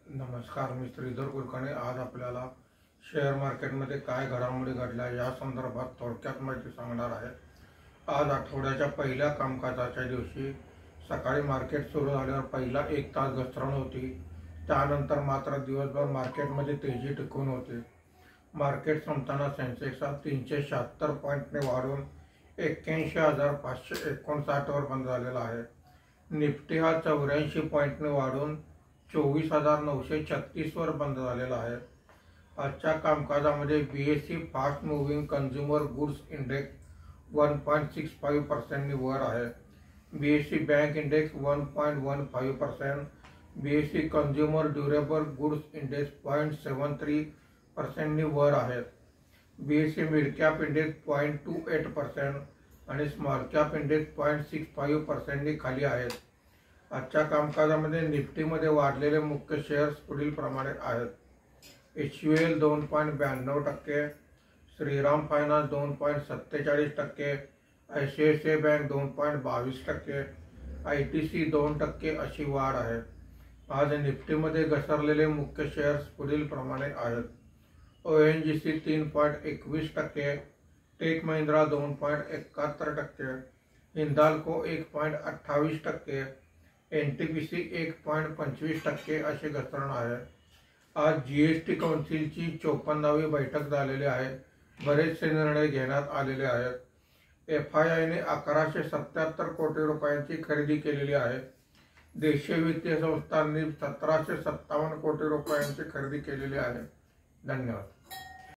नमस्कार, मी श्रीधर कुलकर्णी। आज आपल्याला शेअर मार्केटमध्ये काय घडामोडी घडल्या या संदर्भात थोडक्यात माहिती सांगणार आहे। आज आठवड्याच्या पहिल्या कामकाजाच्या दिवशी सकाळी मार्केट सुरू झाल्यावर पहिला 1 तास घसरण होती। त्यानंतर मात्र दिवसभर मार्केटमध्ये तेजी टिकून होती। मार्केट संपताना सेन्सेक्स 376 पॉईंटने वाढून 81,559 वर बंद झालेला आहे। निफ्टी हा 84 पॉईंटने वाढून 24,936 वर बंद झालेला आहे। आजच्या कामकाजामध्ये BSc fast moving consumer goods index 1.65% वर आहे। BSc bank index 1.15%, BSc consumer durable goods index 0.73% वर आहे। बीएससी मिड कॅप इंडेक्स 0.28% आणि स्मॉल कॅप इंडेक्स 0.65% खाली आहेत। आजच्या कामकाजामध्ये निफ्टीमध्ये वाढलेले मुख्य शेअर्स पुढील प्रमाणे आहेत। HUL 2.92%, Shriram finance 2.47%, ICICI bank 2.22%, ITC 2% अशी वाढ आहे। आज निफ्टीमध्ये घसरलेले मुख्य शेअर्स पुढील प्रमाणे आहेत। ONGC 3.21%, Tech Mahindra 2.71%, Hindalco 1.28%, NTPC 1.25% असे घसरण आहे। आज GST काउन्सिलची 54वी बैठक झालेली आहे। बरेचसे निर्णय घेण्यात आलेले आहेत। FII ने 1177 कोटी रुपयांची खरेदी केलेली आहे। देशीय वित्तीय संस्थांनी 1757 कोटी रुपयांची खरेदी केलेली आहे। धन्यवाद।